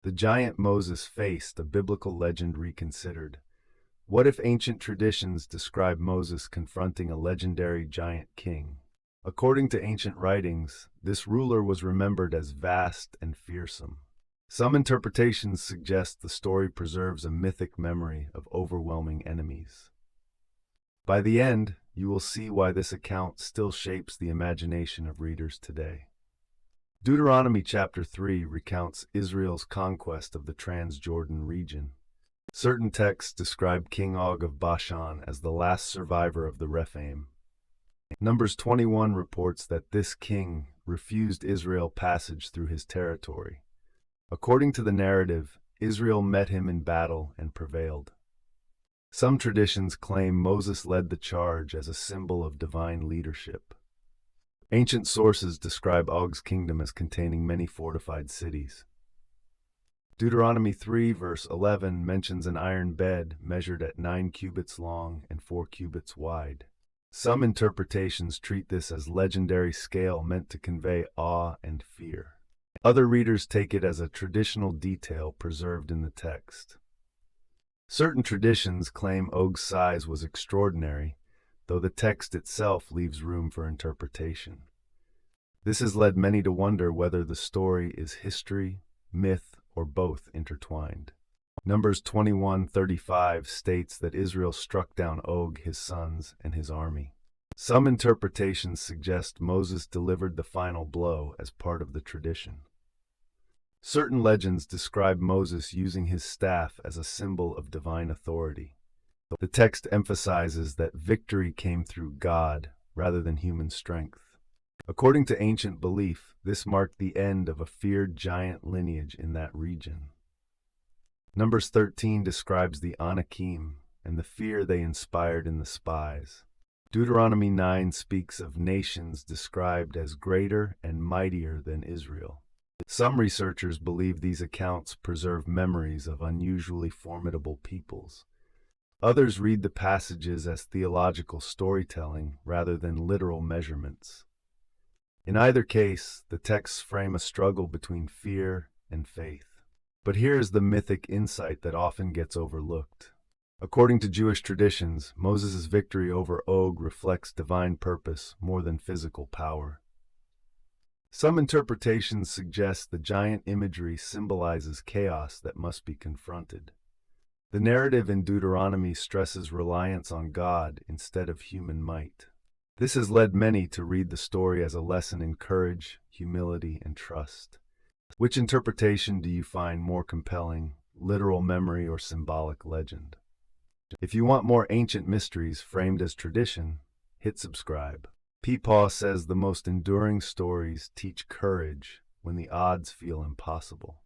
The giant Moses faced, a biblical legend reconsidered. What if ancient traditions describe Moses confronting a legendary giant king? According to ancient writings, this ruler was remembered as vast and fearsome. Some interpretations suggest the story preserves a mythic memory of overwhelming enemies. By the end, you will see why this account still shapes the imagination of readers today. Deuteronomy chapter 3 recounts Israel's conquest of the Transjordan region. Certain texts describe King Og of Bashan as the last survivor of the Rephaim. Numbers 21 reports that this king refused Israel passage through his territory. According to the narrative, Israel met him in battle and prevailed. Some traditions claim Moses led the charge as a symbol of divine leadership. Ancient sources describe Og's kingdom as containing many fortified cities. Deuteronomy 3 verse 11 mentions an iron bed measured at 9 cubits long and 4 cubits wide. Some interpretations treat this as legendary scale meant to convey awe and fear. Other readers take it as a traditional detail preserved in the text. Certain traditions claim Og's size was extraordinary, though the text itself leaves room for interpretation. This has led many to wonder whether the story is history, myth, or both intertwined. Numbers 21:35 states that Israel struck down Og, his sons, and his army. Some interpretations suggest Moses delivered the final blow as part of the tradition. Certain legends describe Moses using his staff as a symbol of divine authority. The text emphasizes that victory came through God rather than human strength. According to ancient belief, this marked the end of a feared giant lineage in that region. Numbers 13 describes the Anakim and the fear they inspired in the spies. Deuteronomy 9 speaks of nations described as greater and mightier than Israel. Some researchers believe these accounts preserve memories of unusually formidable peoples. Others read the passages as theological storytelling rather than literal measurements. In either case, the texts frame a struggle between fear and faith. But here is the mythic insight that often gets overlooked. According to Jewish traditions, Moses' victory over Og reflects divine purpose more than physical power. Some interpretations suggest the giant imagery symbolizes chaos that must be confronted. The narrative in Deuteronomy stresses reliance on God instead of human might. This has led many to read the story as a lesson in courage, humility, and trust. Which interpretation do you find more compelling, literal memory or symbolic legend? If you want more ancient mysteries framed as tradition, hit subscribe. Peepaw says the most enduring stories teach courage when the odds feel impossible.